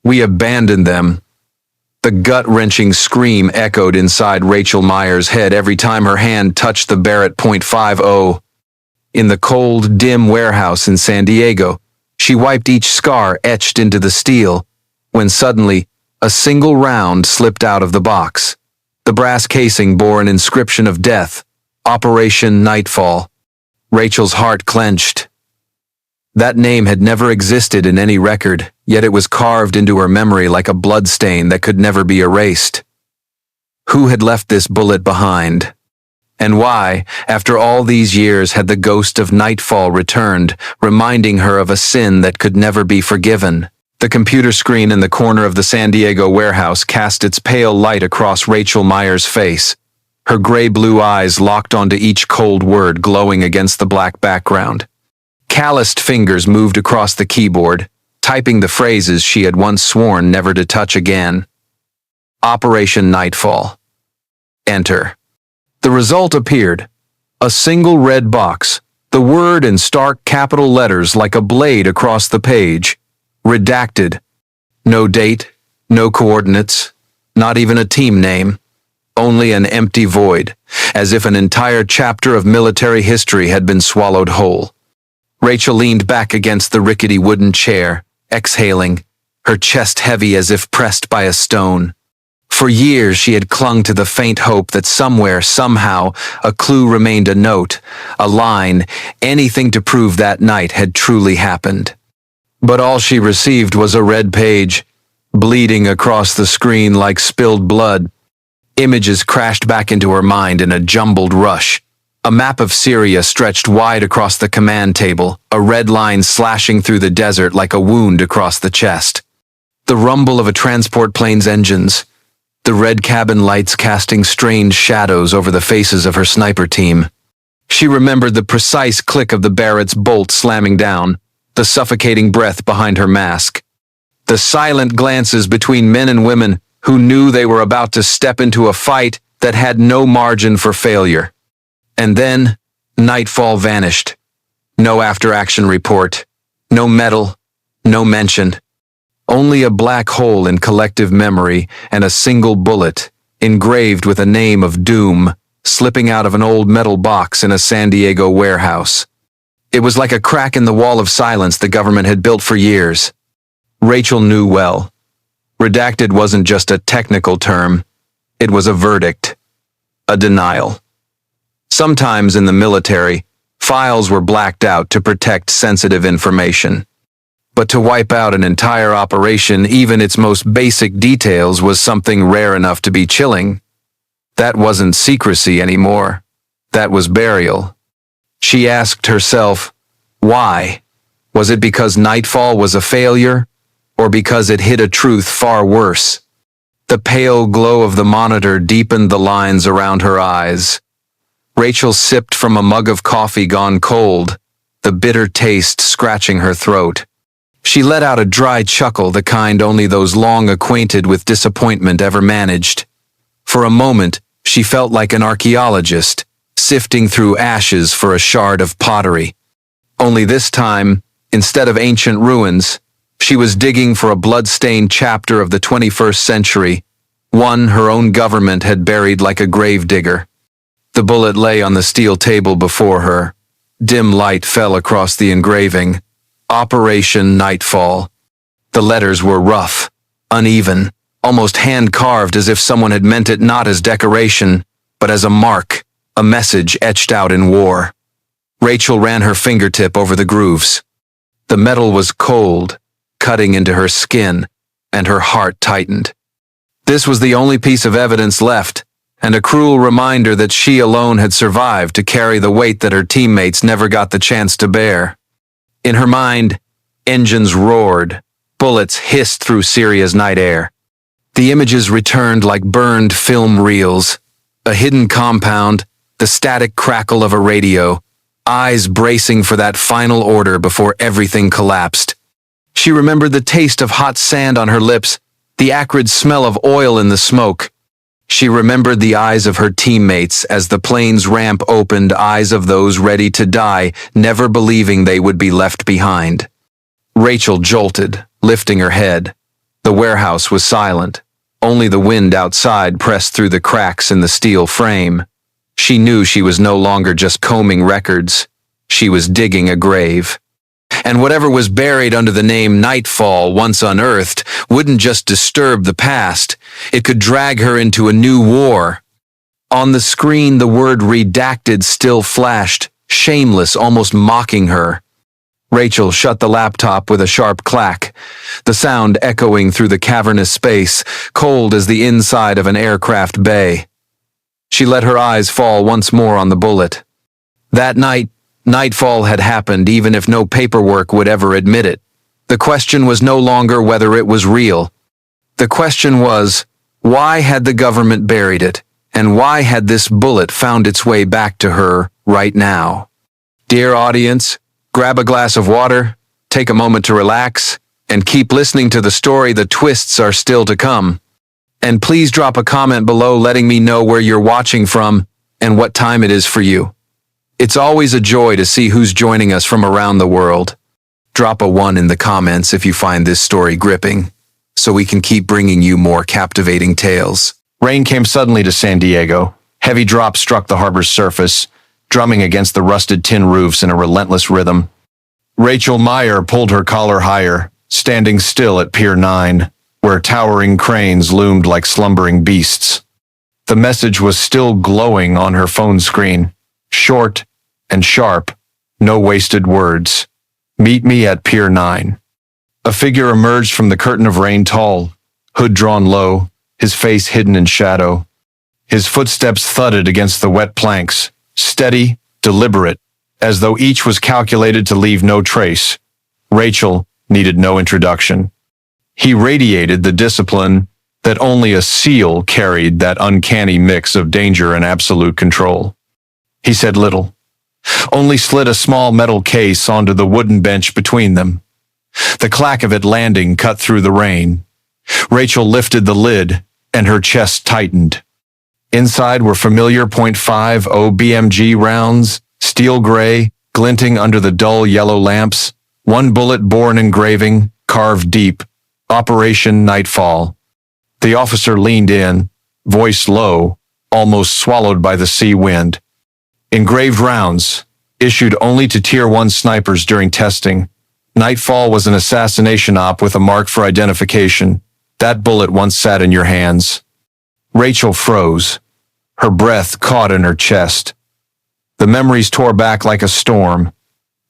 We abandoned them. The gut-wrenching scream echoed inside Rachel Meyer's head every time her hand touched the Barrett .50. In the cold, dim warehouse in San Diego, she wiped each scar etched into the steel, when suddenly, a single round slipped out of the box. The brass casing bore an inscription of death, Operation Nightfall. Rachel's heart clenched. That name had never existed in any record, yet it was carved into her memory like a bloodstain that could never be erased. Who had left this bullet behind? And why, after all these years, had the ghost of Nightfall returned, reminding her of a sin that could never be forgiven? The computer screen in the corner of the San Diego warehouse cast its pale light across Rachel Meyer's face, her gray-blue eyes locked onto each cold word glowing against the black background. Calloused fingers moved across the keyboard, typing the phrases she had once sworn never to touch again. Operation Nightfall. Enter. The result appeared. A single red box, the word in stark capital letters like a blade across the page. Redacted. No date, no coordinates, not even a team name. Only an empty void, as if an entire chapter of military history had been swallowed whole. Rachel leaned back against the rickety wooden chair, exhaling, her chest heavy as if pressed by a stone. For years she had clung to the faint hope that somewhere, somehow, a clue remained, a note, a line, anything to prove that night had truly happened. But all she received was a red page, bleeding across the screen like spilled blood. Images crashed back into her mind in a jumbled rush. A map of Syria stretched wide across the command table, a red line slashing through the desert like a wound across the chest. The rumble of a transport plane's engines, the red cabin lights casting strange shadows over the faces of her sniper team. She remembered the precise click of the Barrett's bolt slamming down, the suffocating breath behind her mask, the silent glances between men and women who knew they were about to step into a fight that had no margin for failure. And then, Nightfall vanished. No after-action report, no medal, no mention. Only a black hole in collective memory and a single bullet, engraved with a name of doom, slipping out of an old metal box in a San Diego warehouse. It was like a crack in the wall of silence the government had built for years. Rachel knew well. Redacted wasn't just a technical term. It was a verdict. A denial. Sometimes in the military, files were blacked out to protect sensitive information. But to wipe out an entire operation, even its most basic details, was something rare enough to be chilling. That wasn't secrecy anymore. That was burial. She asked herself, why? Was it because Nightfall was a failure? Or because it hid a truth far worse? The pale glow of the monitor deepened the lines around her eyes. Rachel sipped from a mug of coffee gone cold, the bitter taste scratching her throat. She let out a dry chuckle, the kind only those long acquainted with disappointment ever managed. For a moment, she felt like an archaeologist, sifting through ashes for a shard of pottery. Only this time, instead of ancient ruins, she was digging for a blood-stained chapter of the 21st century, one her own government had buried like a gravedigger. The bullet lay on the steel table before her. Dim light fell across the engraving. Operation Nightfall. The letters were rough, uneven, almost hand-carved, as if someone had meant it not as decoration, but as a mark, a message etched out in war. Rachel ran her fingertip over the grooves. The metal was cold, cutting into her skin, and her heart tightened. This was the only piece of evidence left, and a cruel reminder that she alone had survived to carry the weight that her teammates never got the chance to bear. In her mind, engines roared, bullets hissed through Syria's night air. The images returned like burned film reels, a hidden compound, the static crackle of a radio, eyes bracing for that final order before everything collapsed. She remembered the taste of hot sand on her lips, the acrid smell of oil in the smoke. She remembered the eyes of her teammates as the plane's ramp opened, eyes of those ready to die, never believing they would be left behind. Rachel jolted, lifting her head. The warehouse was silent. Only the wind outside pressed through the cracks in the steel frame. She knew she was no longer just combing records. She was digging a grave. And whatever was buried under the name Nightfall, once unearthed, wouldn't just disturb the past. It could drag her into a new war. On the screen, the word redacted still flashed, shameless, almost mocking her. Rachel shut the laptop with a sharp clack, the sound echoing through the cavernous space, cold as the inside of an aircraft bay. She let her eyes fall once more on the bullet. That night, Nightfall had happened, even if no paperwork would ever admit it. The question was no longer whether it was real. The question was, why had the government buried it, and why had this bullet found its way back to her right now? Dear audience, grab a glass of water, take a moment to relax, and keep listening to the story. The twists are still to come. And please drop a comment below letting me know where you're watching from and what time it is for you. It's always a joy to see who's joining us from around the world. Drop a 1 in the comments if you find this story gripping, so we can keep bringing you more captivating tales. Rain came suddenly to San Diego. Heavy drops struck the harbor's surface, drumming against the rusted tin roofs in a relentless rhythm. Rachel Meyer pulled her collar higher, standing still at Pier 9, where towering cranes loomed like slumbering beasts. The message was still glowing on her phone screen. Short and sharp, no wasted words. Meet me at Pier 9. A figure emerged from the curtain of rain, tall, hood drawn low, his face hidden in shadow. His footsteps thudded against the wet planks, steady, deliberate, as though each was calculated to leave no trace. Rachel needed no introduction. He radiated the discipline that only a SEAL carried, that uncanny mix of danger and absolute control. He said little, only slid a small metal case onto the wooden bench between them. The clack of it landing cut through the rain. Rachel lifted the lid, and her chest tightened. Inside were familiar .50 BMG rounds, steel gray, glinting under the dull yellow lamps. One bullet bore an engraving, carved deep, Operation Nightfall. The officer leaned in, voice low, almost swallowed by the sea wind. Engraved rounds, issued only to Tier 1 snipers during testing. Nightfall was an assassination op with a mark for identification. That bullet once sat in your hands. Rachel froze. Her breath caught in her chest. The memories tore back like a storm.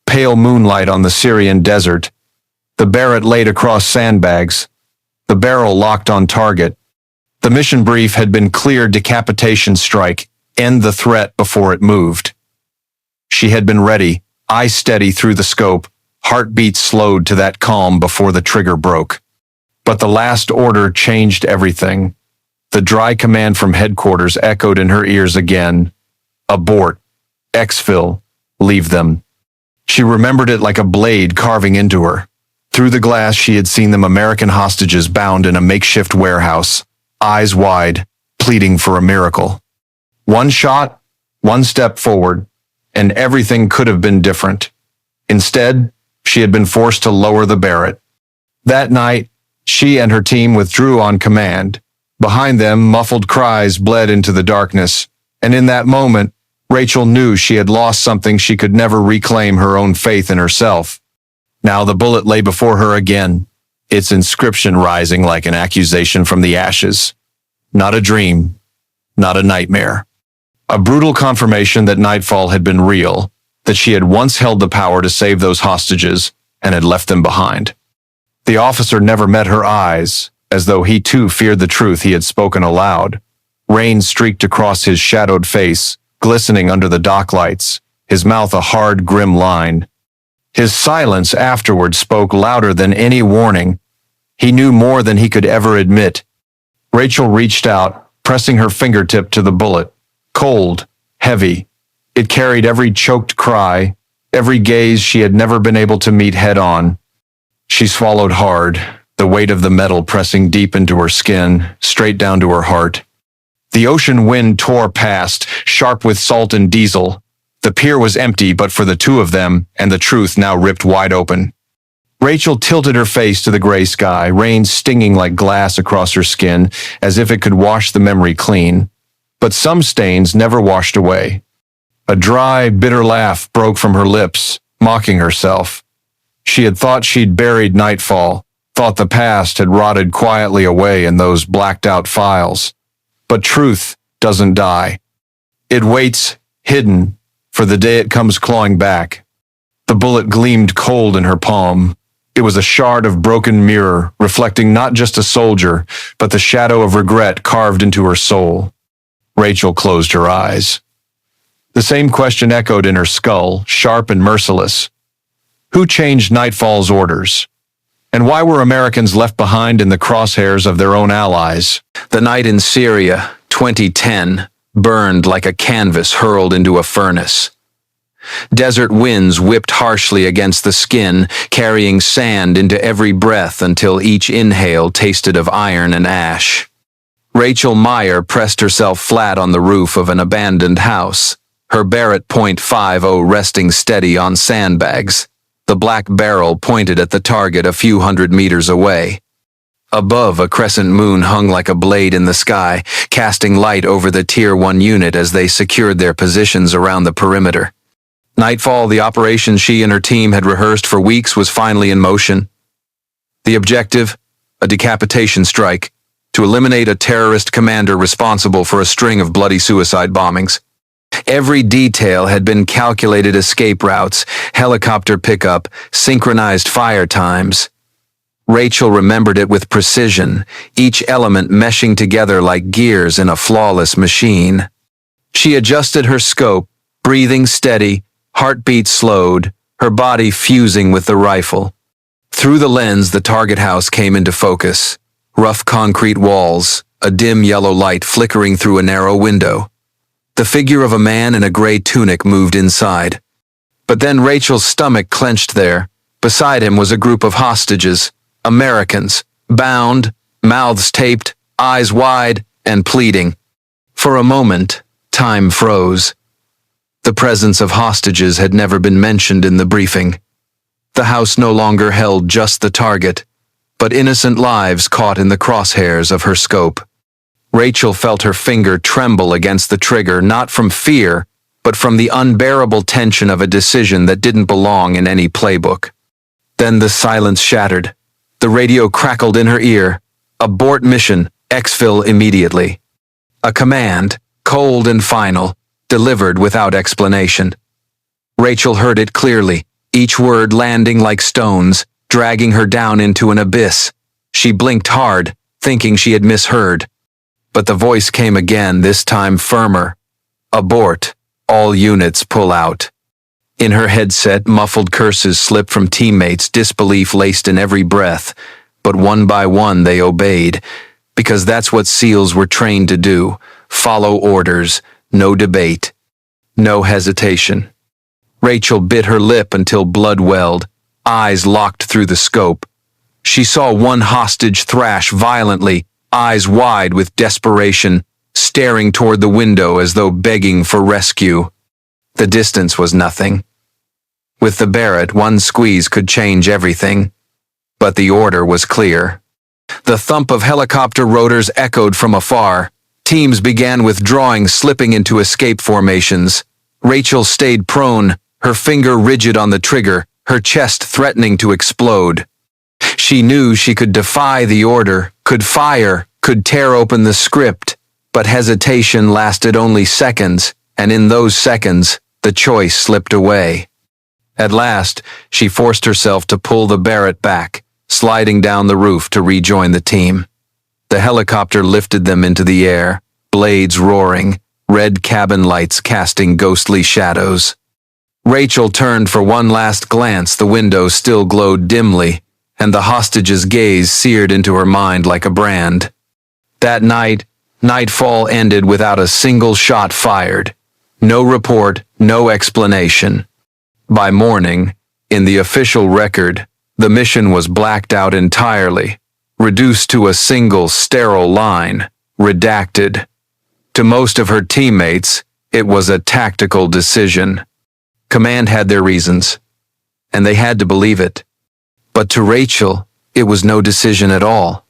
Pale moonlight on the Syrian desert. The Barrett laid across sandbags. The barrel locked on target. The mission brief had been clear: decapitation strike. End the threat before it moved. She had been ready, eye steady through the scope, heartbeat slowed to that calm before the trigger broke. But the last order changed everything. The dry command from headquarters echoed in her ears again. Abort. Exfil. Leave them. She remembered it like a blade carving into her. Through the glass she had seen them, American hostages bound in a makeshift warehouse, eyes wide, pleading for a miracle. One shot, one step forward, and everything could have been different. Instead, she had been forced to lower the Barrett. That night, she and her team withdrew on command. Behind them, muffled cries bled into the darkness, and in that moment, Rachel knew she had lost something she could never reclaim: her own faith in herself. Now the bullet lay before her again, its inscription rising like an accusation from the ashes. Not a dream, not a nightmare. A brutal confirmation that Nightfall had been real, that she had once held the power to save those hostages and had left them behind. The officer never met her eyes, as though he too feared the truth he had spoken aloud. Rain streaked across his shadowed face, glistening under the dock lights, his mouth a hard, grim line. His silence afterward spoke louder than any warning. He knew more than he could ever admit. Rachel reached out, pressing her fingertip to the bullet. Cold, heavy, it carried every choked cry, every gaze she had never been able to meet head-on. She swallowed hard, the weight of the metal pressing deep into her skin, straight down to her heart. The ocean wind tore past, sharp with salt and diesel. The pier was empty but for the two of them, and the truth now ripped wide open. Rachel tilted her face to the gray sky, rain stinging like glass across her skin, as if it could wash the memory clean. But some stains never washed away. A dry, bitter laugh broke from her lips, mocking herself. She had thought she'd buried Nightfall, thought the past had rotted quietly away in those blacked-out files. But truth doesn't die. It waits, hidden, for the day it comes clawing back. The bullet gleamed cold in her palm. It was a shard of broken mirror, reflecting not just a soldier, but the shadow of regret carved into her soul. Rachel closed her eyes. The same question echoed in her skull, sharp and merciless. Who changed Nightfall's orders? And why were Americans left behind in the crosshairs of their own allies? The night in Syria, 2010, burned like a canvas hurled into a furnace. Desert winds whipped harshly against the skin, carrying sand into every breath until each inhale tasted of iron and ash. Rachel Meyer pressed herself flat on the roof of an abandoned house, her Barrett .50 resting steady on sandbags, the black barrel pointed at the target a few hundred meters away. Above, a crescent moon hung like a blade in the sky, casting light over the Tier 1 unit as they secured their positions around the perimeter. Nightfall, the operation she and her team had rehearsed for weeks, was finally in motion. The objective? A decapitation strike, to eliminate a terrorist commander responsible for a string of bloody suicide bombings. Every detail had been calculated: escape routes, helicopter pickup, synchronized fire times. Rachel remembered it with precision, each element meshing together like gears in a flawless machine. She adjusted her scope, breathing steady, heartbeat slowed, her body fusing with the rifle. Through the lens, the target house came into focus. Rough concrete walls, a dim yellow light flickering through a narrow window. The figure of a man in a gray tunic moved inside. But then Rachel's stomach clenched there. Beside him was a group of hostages, Americans, bound, mouths taped, eyes wide, and pleading. For a moment, time froze. The presence of hostages had never been mentioned in the briefing. The house no longer held just the target, but innocent lives caught in the crosshairs of her scope. Rachel felt her finger tremble against the trigger, not from fear, but from the unbearable tension of a decision that didn't belong in any playbook. Then the silence shattered. The radio crackled in her ear. Abort mission, exfil immediately. A command, cold and final, delivered without explanation. Rachel heard it clearly, each word landing like stones, dragging her down into an abyss. She blinked hard, thinking she had misheard. But the voice came again, this time firmer. Abort. All units pull out. In her headset, muffled curses slipped from teammates, disbelief laced in every breath. But one by one they obeyed, because that's what SEALs were trained to do. Follow orders. No debate. No hesitation. Rachel bit her lip until blood welled, eyes locked through the scope. She saw one hostage thrash violently, eyes wide with desperation, staring toward the window as though begging for rescue. The distance was nothing. With the Barrett, one squeeze could change everything. But the order was clear. The thump of helicopter rotors echoed from afar. Teams began withdrawing, slipping into escape formations. Rachel stayed prone, her finger rigid on the trigger, her chest threatening to explode. She knew she could defy the order, could fire, could tear open the script, but hesitation lasted only seconds, and in those seconds, the choice slipped away. At last, she forced herself to pull the Barrett back, sliding down the roof to rejoin the team. The helicopter lifted them into the air, blades roaring, red cabin lights casting ghostly shadows. Rachel turned for one last glance. The window still glowed dimly, and the hostage's gaze seared into her mind like a brand. That night, nightfall ended without a single shot fired. No report, no explanation. By morning, in the official record, the mission was blacked out entirely, reduced to a single sterile line, redacted. To most of her teammates, it was a tactical decision. Command had their reasons, and they had to believe it. But to Rachel, it was no decision at all.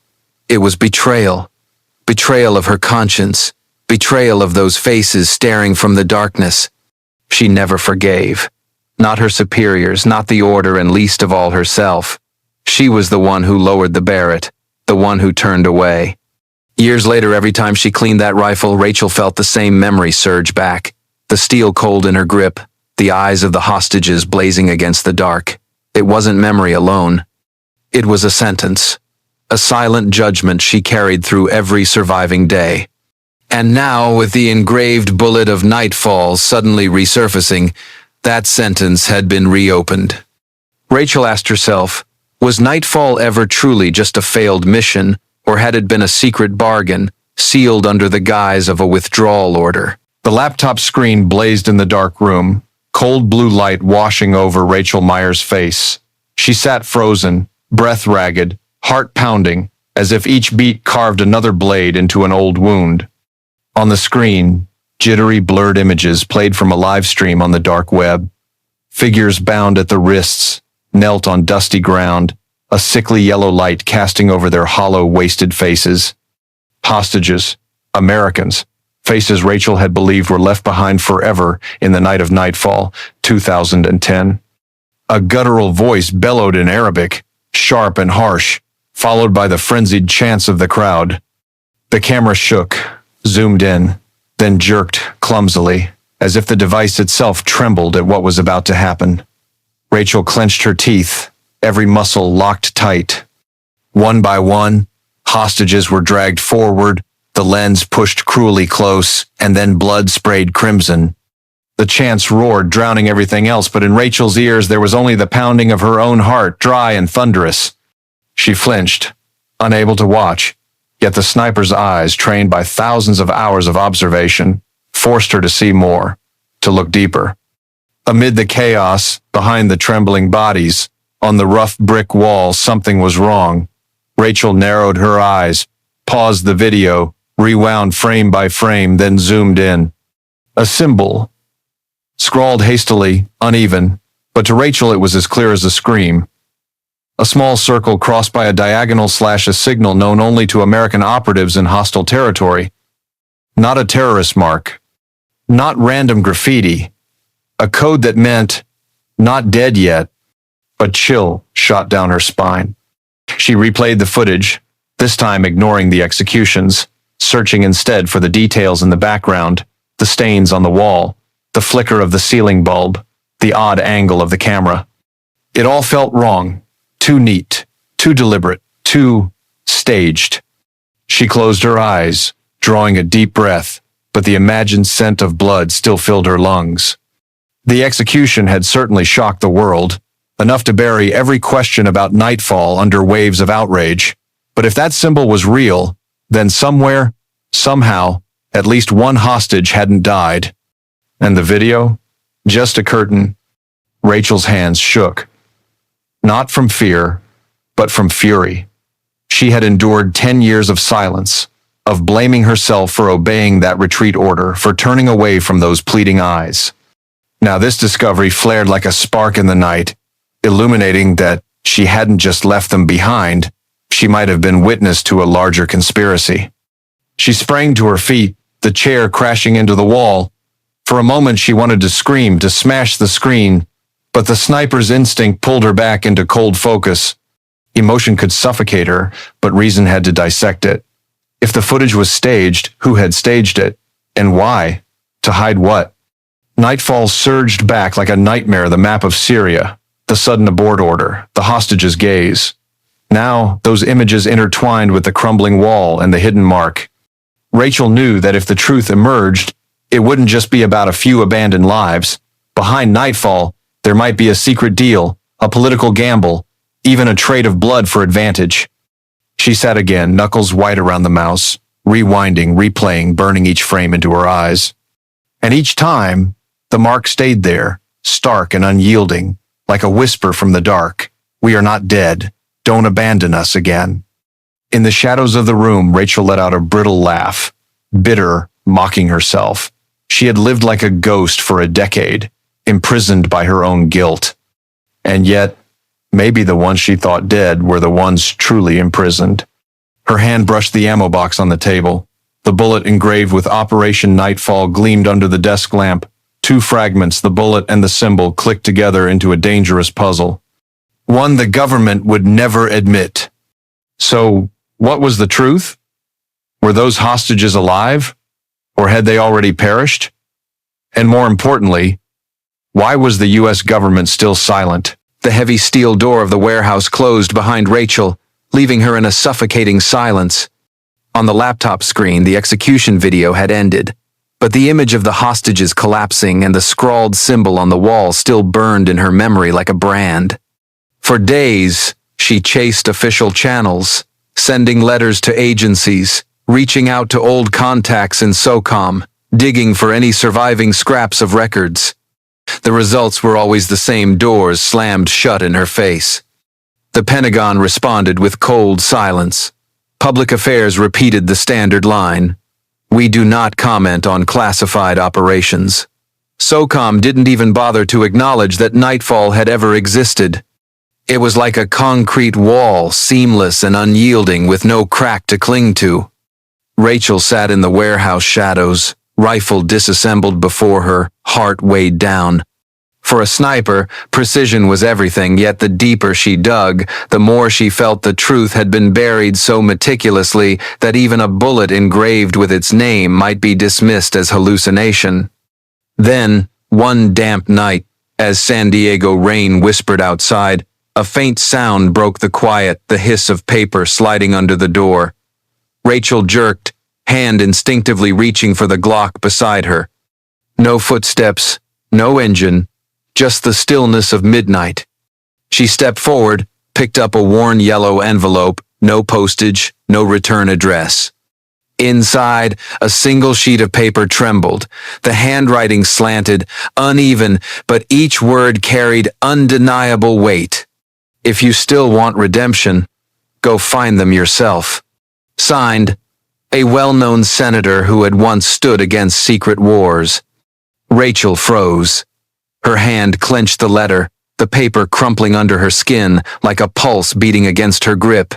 It was betrayal. Betrayal of her conscience. Betrayal of those faces staring from the darkness. She never forgave. Not her superiors, not the order, and least of all herself. She was the one who lowered the Barrett, the one who turned away. Years later, every time she cleaned that rifle, Rachel felt the same memory surge back. The steel cold in her grip, the eyes of the hostages blazing against the dark. It wasn't memory alone. It was a sentence. A silent judgment she carried through every surviving day. And now, with the engraved bullet of nightfall suddenly resurfacing, that sentence had been reopened. Rachel asked herself, was nightfall ever truly just a failed mission, or had it been a secret bargain, sealed under the guise of a withdrawal order? The laptop screen blazed in the dark room, cold blue light washing over Rachel Myers' face. She sat frozen, breath ragged, heart pounding, as if each beat carved another blade into an old wound. On the screen, jittery, blurred images played from a live stream on the dark web. Figures bound at the wrists knelt on dusty ground, a sickly yellow light casting over their hollow, wasted faces. Hostages, Americans, faces Rachel had believed were left behind forever in the night of nightfall, 2010. A guttural voice bellowed in Arabic, sharp and harsh, followed by the frenzied chants of the crowd. The camera shook, zoomed in, then jerked clumsily, as if the device itself trembled at what was about to happen. Rachel clenched her teeth, every muscle locked tight. One by one, hostages were dragged forward, the lens pushed cruelly close, and then blood sprayed crimson. The chants roared, drowning everything else, but in Rachel's ears there was only the pounding of her own heart, dry and thunderous. She flinched, unable to watch, yet the sniper's eyes, trained by thousands of hours of observation, forced her to see more, to look deeper. Amid the chaos, behind the trembling bodies, on the rough brick wall, something was wrong. Rachel narrowed her eyes, paused the video, rewound frame by frame, then zoomed in. A symbol, scrawled hastily, uneven, but to Rachel it was as clear as a scream. A small circle crossed by a diagonal / a signal known only to American operatives in hostile territory. Not a terrorist mark. Not random graffiti. A code that meant, not dead yet. A chill shot down her spine. She replayed the footage, this time ignoring the executions, searching instead for the details in the background, the stains on the wall, the flicker of the ceiling bulb, the odd angle of the camera. It all felt wrong, too neat, too deliberate, too staged. She closed her eyes, drawing a deep breath, but the imagined scent of blood still filled her lungs. The execution had certainly shocked the world, enough to bury every question about nightfall under waves of outrage. But if that symbol was real, then somewhere, somehow, at least one hostage hadn't died. And the video? Just a curtain. Rachel's hands shook. Not from fear, but from fury. She had endured 10 years of silence, of blaming herself for obeying that retreat order, for turning away from those pleading eyes. Now this discovery flared like a spark in the night, illuminating that she hadn't just left them behind, she might have been witness to a larger conspiracy. She sprang to her feet, the chair crashing into the wall. For a moment she wanted to scream, to smash the screen, but the sniper's instinct pulled her back into cold focus. Emotion could suffocate her, but reason had to dissect it. If the footage was staged, who had staged it? And why? To hide what? Nightfall surged back like a nightmare, the map of Syria, the sudden abort order, the hostage's gaze. Now, those images intertwined with the crumbling wall and the hidden mark. Rachel knew that if the truth emerged, it wouldn't just be about a few abandoned lives. Behind Nightfall, there might be a secret deal, a political gamble, even a trade of blood for advantage. She sat again, knuckles white around the mouse, rewinding, replaying, burning each frame into her eyes. And each time, the mark stayed there, stark and unyielding, like a whisper from the dark. We are not dead. Don't abandon us again. In the shadows of the room, Rachel let out a brittle laugh, bitter, mocking herself. She had lived like a ghost for a decade, imprisoned by her own guilt. And yet, Maybe the ones she thought dead were the ones truly imprisoned. Her hand brushed the ammo box on the table. The bullet engraved with Operation Nightfall gleamed under the desk lamp. Two fragments, the bullet and the symbol, clicked together into a dangerous puzzle. One the government would never admit. So, what was the truth? Were those hostages alive? Or had they already perished? And more importantly, why was the U.S. government still silent? The heavy steel door of the warehouse closed behind Rachel, leaving her in a suffocating silence. On the laptop screen, the execution video had ended, but the image of the hostages collapsing and the scrawled symbol on the wall still burned in her memory like a brand. For days, she chased official channels, sending letters to agencies, reaching out to old contacts in SOCOM, digging for any surviving scraps of records. The results were always the same: doors slammed shut in her face. The Pentagon responded with cold silence. Public Affairs repeated the standard line: "We do not comment on classified operations." SOCOM didn't even bother to acknowledge that Nightfall had ever existed. It was like a concrete wall, seamless and unyielding, with no crack to cling to. Rachel sat in the warehouse shadows, rifle disassembled before her, heart weighed down. For a sniper, precision was everything, yet the deeper she dug, the more she felt the truth had been buried so meticulously that even a bullet engraved with its name might be dismissed as hallucination. Then, one damp night, as San Diego rain whispered outside, a faint sound broke the quiet, the hiss of paper sliding under the door. Rachel jerked, hand instinctively reaching for the Glock beside her. No footsteps, no engine, just the stillness of midnight. She stepped forward, picked up a worn yellow envelope, no postage, no return address. Inside, a single sheet of paper trembled. The handwriting slanted, uneven, but each word carried undeniable weight. "If you still want redemption, go find them yourself." Signed, a well-known senator who had once stood against secret wars. Rachel froze. Her hand clenched the letter, the paper crumpling under her skin like a pulse beating against her grip.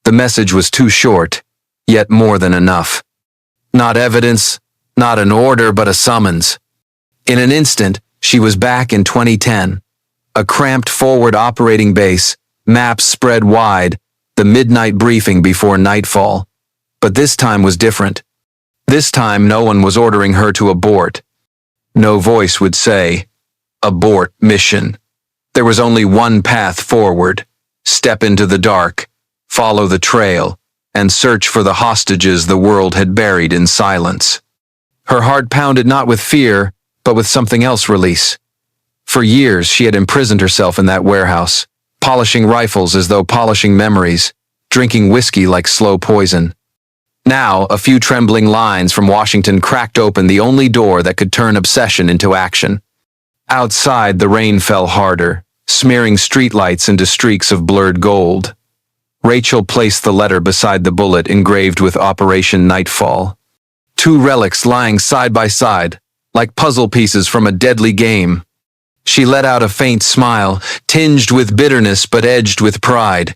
The message was too short, yet more than enough. Not evidence, not an order, but a summons. In an instant, she was back in 2010. A cramped forward operating base, maps spread wide, the midnight briefing before nightfall. But this time was different. This time no one was ordering her to abort. No voice would say, "Abort mission." There was only one path forward: step into the dark, follow the trail, and search for the hostages the world had buried in silence. Her heart pounded not with fear, but with something else: release. For years she had imprisoned herself in that warehouse, polishing rifles as though polishing memories, drinking whiskey like slow poison. Now, a few trembling lines from Washington cracked open the only door that could turn obsession into action. Outside, the rain fell harder, smearing streetlights into streaks of blurred gold. Rachel placed the letter beside the bullet engraved with Operation Nightfall. Two relics lying side by side, like puzzle pieces from a deadly game. She let out a faint smile, tinged with bitterness but edged with pride.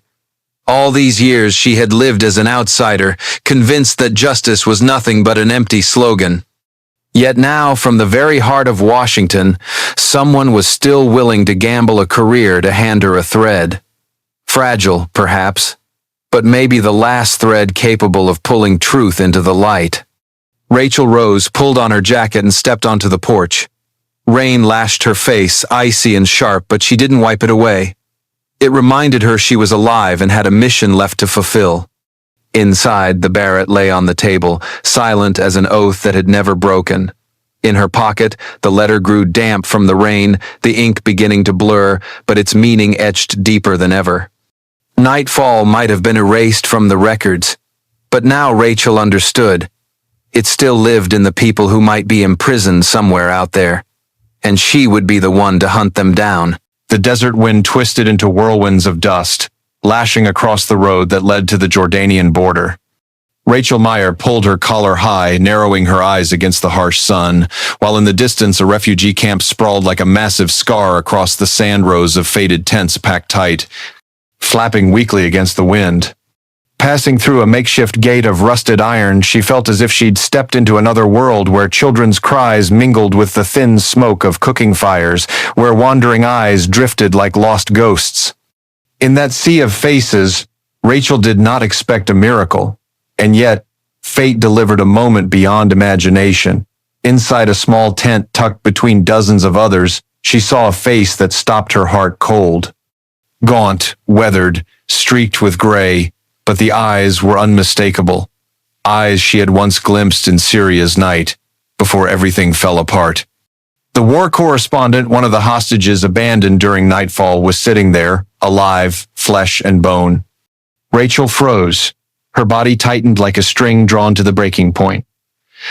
All these years she had lived as an outsider, convinced that justice was nothing but an empty slogan. Yet now, from the very heart of Washington, someone was still willing to gamble a career to hand her a thread. Fragile, perhaps, but maybe the last thread capable of pulling truth into the light. Rachel rose, pulled on her jacket, and stepped onto the porch. Rain lashed her face, icy and sharp, but she didn't wipe it away. It reminded her she was alive and had a mission left to fulfill. Inside, the Barrett lay on the table, silent as an oath that had never broken. In her pocket, the letter grew damp from the rain, the ink beginning to blur, but its meaning etched deeper than ever. Nightfall might have been erased from the records, but now Rachel understood. It still lived in the people who might be imprisoned somewhere out there, and she would be the one to hunt them down. The desert wind twisted into whirlwinds of dust, lashing across the road that led to the Jordanian border. Rachel Meyer pulled her collar high, narrowing her eyes against the harsh sun, while in the distance a refugee camp sprawled like a massive scar across the sand rows of faded tents packed tight, flapping weakly against the wind. Passing through a makeshift gate of rusted iron, she felt as if she'd stepped into another world where children's cries mingled with the thin smoke of cooking fires, where wandering eyes drifted like lost ghosts. In that sea of faces, Rachel did not expect a miracle, and yet, fate delivered a moment beyond imagination. Inside a small tent tucked between dozens of others, she saw a face that stopped her heart cold. Gaunt, weathered, streaked with gray, but the eyes were unmistakable. Eyes she had once glimpsed in Syria's night, before everything fell apart. The war correspondent, one of the hostages abandoned during nightfall, was sitting there, alive, flesh and bone. Rachel froze. Her body tightened like a string drawn to the breaking point.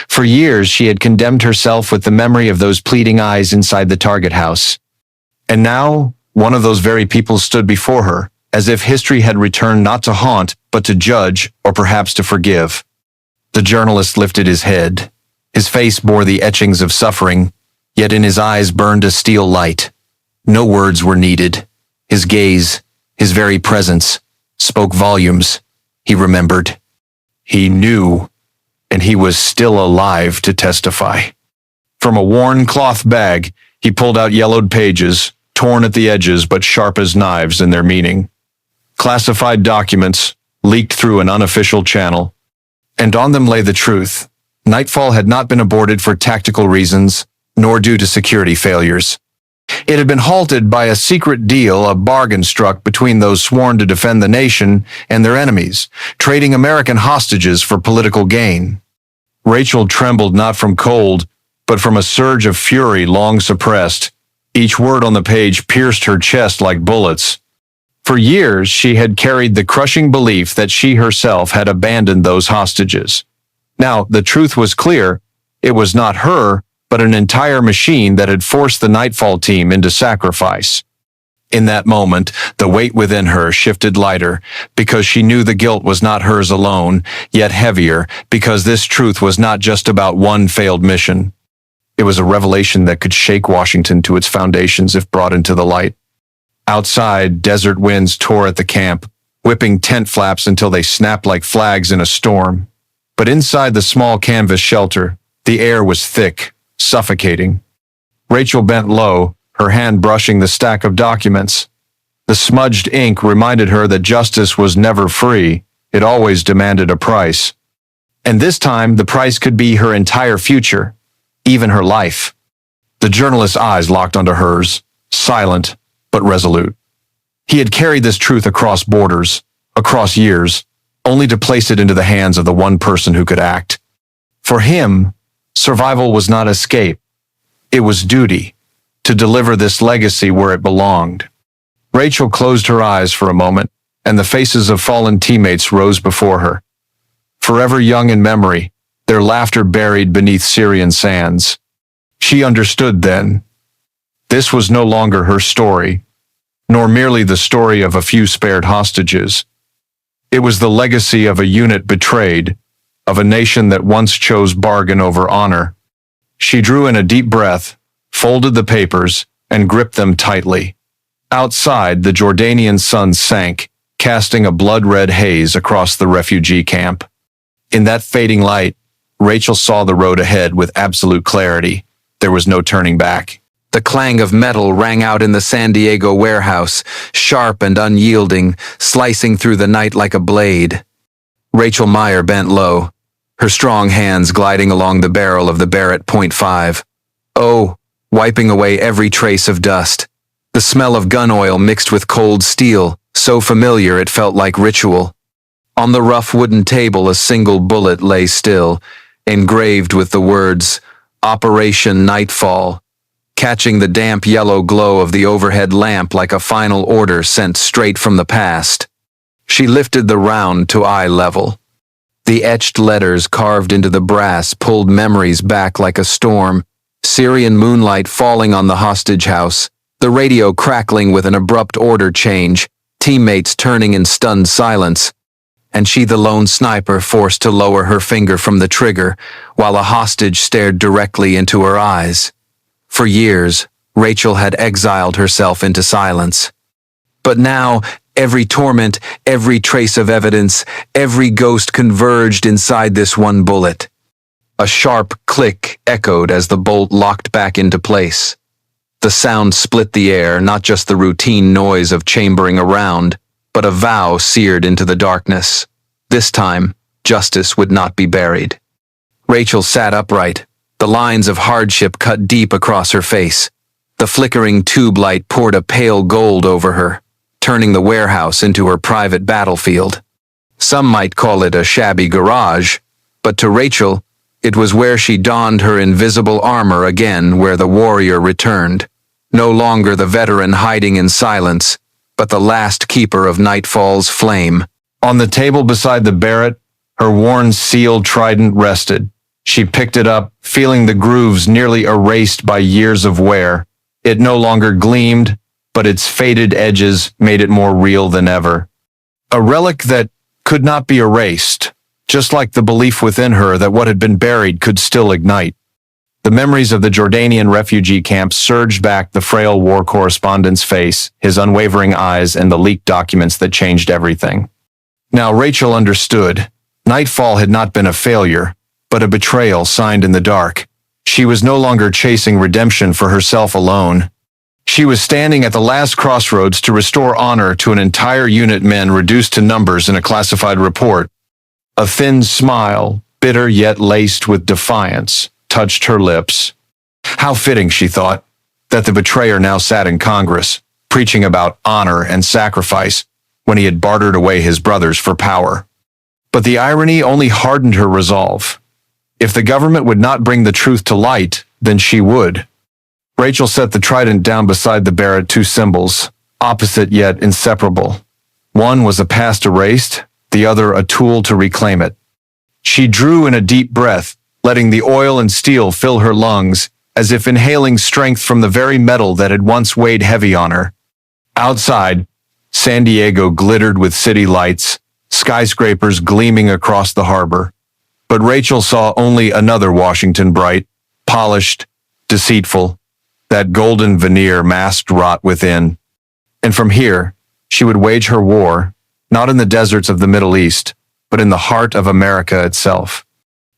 For years, she had condemned herself with the memory of those pleading eyes inside the target house. And now, one of those very people stood before her, as if history had returned not to haunt, but to judge, or perhaps to forgive. The journalist lifted his head. His face bore the etchings of suffering, yet in his eyes burned a steel light. No words were needed. His gaze, his very presence, spoke volumes. He remembered. He knew, and he was still alive to testify. From a worn cloth bag, he pulled out yellowed pages, torn at the edges but sharp as knives in their meaning. Classified documents, leaked through an unofficial channel. And on them lay the truth. Nightfall had not been aborted for tactical reasons, nor due to security failures. It had been halted by a secret deal, a bargain struck between those sworn to defend the nation and their enemies, trading American hostages for political gain. Rachel trembled not from cold, but from a surge of fury long suppressed. Each word on the page pierced her chest like bullets. For years, she had carried the crushing belief that she herself had abandoned those hostages. Now, the truth was clear. It was not her, but an entire machine that had forced the Nightfall team into sacrifice. In that moment, the weight within her shifted lighter, because she knew the guilt was not hers alone, yet heavier, because this truth was not just about one failed mission. It was a revelation that could shake Washington to its foundations if brought into the light. Outside, desert winds tore at the camp, whipping tent flaps until they snapped like flags in a storm. But inside the small canvas shelter, the air was thick, suffocating. Rachel bent low, her hand brushing the stack of documents. The smudged ink reminded her that justice was never free. It always demanded a price. And this time, the price could be her entire future, even her life. The journalist's eyes locked onto hers, silent but resolute. He had carried this truth across borders, across years, only to place it into the hands of the one person who could act. For him, survival was not escape. It was duty, to deliver this legacy where it belonged. Rachel closed her eyes for a moment, and the faces of fallen teammates rose before her. Forever young in memory, their laughter buried beneath Syrian sands. She understood then. This was no longer her story, nor merely the story of a few spared hostages. It was the legacy of a unit betrayed, of a nation that once chose bargain over honor. She drew in a deep breath, folded the papers, and gripped them tightly. Outside, the Jordanian sun sank, casting a blood-red haze across the refugee camp. In that fading light, Rachel saw the road ahead with absolute clarity. There was no turning back. The clang of metal rang out in the San Diego warehouse, sharp and unyielding, slicing through the night like a blade. Rachel Meyer bent low, her strong hands gliding along the barrel of the Barrett .5. Oh, wiping away every trace of dust. The smell of gun oil mixed with cold steel, so familiar it felt like ritual. On the rough wooden table, a single bullet lay still, engraved with the words, Operation Nightfall, catching the damp yellow glow of the overhead lamp like a final order sent straight from the past. She lifted the round to eye level. The etched letters carved into the brass pulled memories back like a storm, Syrian moonlight falling on the hostage house, the radio crackling with an abrupt order change, teammates turning in stunned silence. and she the lone sniper forced to lower her finger from the trigger while a hostage stared directly into her eyes. For years, Rachel had exiled herself into silence. But now, every torment, every trace of evidence, every ghost converged inside this one bullet. A sharp click echoed as the bolt locked back into place. The sound split the air, not just the routine noise of chambering around, but a vow seared into the darkness. This time, justice would not be buried. Rachel sat upright, the lines of hardship cut deep across her face. The flickering tube light poured a pale gold over her, turning the warehouse into her private battlefield. Some might call it a shabby garage, but to Rachel, it was where she donned her invisible armor again, where the warrior returned. No longer the veteran hiding in silence, but the last keeper of Nightfall's flame. On the table beside the Barrett, her worn sealed trident rested. She picked it up, feeling the grooves nearly erased by years of wear. It no longer gleamed, but its faded edges made it more real than ever. A relic that could not be erased, just like the belief within her that what had been buried could still ignite. The memories of the Jordanian refugee camp surged back the frail war correspondent's face, his unwavering eyes, and the leaked documents that changed everything. Now Rachel understood. Nightfall had not been a failure, but a betrayal signed in the dark. She was no longer chasing redemption for herself alone. She was standing at the last crossroads to restore honor to an entire unit, men reduced to numbers in a classified report. A thin smile, bitter yet laced with defiance, touched her lips. How fitting, she thought, that the betrayer now sat in Congress, preaching about honor and sacrifice when he had bartered away his brothers for power. But the irony only hardened her resolve. If the government would not bring the truth to light, then she would. Rachel set the trident down beside the Barrett, two symbols, opposite yet inseparable. One was a past erased, the other a tool to reclaim it. She drew in a deep breath, letting the oil and steel fill her lungs, as if inhaling strength from the very metal that had once weighed heavy on her. Outside, San Diego glittered with city lights, skyscrapers gleaming across the harbor. But Rachel saw only another Washington, bright, polished, deceitful, that golden veneer masked rot within. And from here, she would wage her war, not in the deserts of the Middle East, but in the heart of America itself.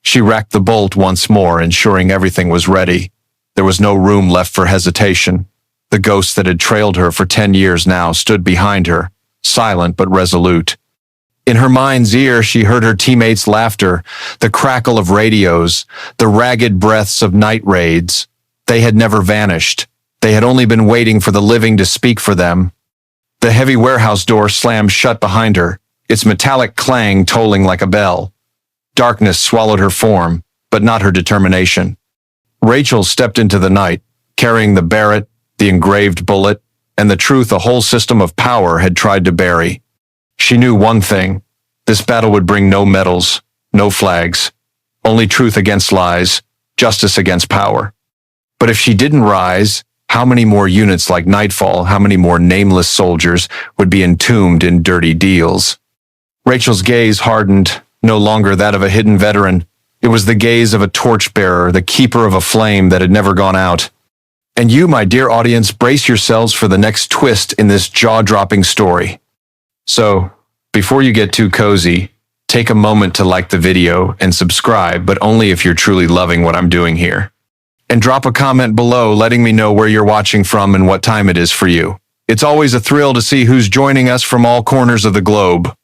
She racked the bolt once more, ensuring everything was ready. There was no room left for hesitation. The ghost that had trailed her for 10 years now stood behind her, silent but resolute. In her mind's ear, she heard her teammates' laughter, the crackle of radios, the ragged breaths of night raids. They had never vanished. They had only been waiting for the living to speak for them. The heavy warehouse door slammed shut behind her, its metallic clang tolling like a bell. Darkness swallowed her form, but not her determination. Rachel stepped into the night, carrying the Barrett, the engraved bullet, and the truth a whole system of power had tried to bury. She knew one thing. This battle would bring no medals, no flags, only truth against lies, justice against power. But if she didn't rise, how many more units like Nightfall, how many more nameless soldiers would be entombed in dirty deals? Rachel's gaze hardened, no longer that of a hidden veteran. It was the gaze of a torchbearer, the keeper of a flame that had never gone out. And you, my dear audience, brace yourselves for the next twist in this jaw-dropping story. So, before you get too cozy, take a moment to like the video and subscribe, but only if you're truly loving what I'm doing here. And drop a comment below letting me know where you're watching from and what time it is for you. It's always a thrill to see who's joining us from all corners of the globe.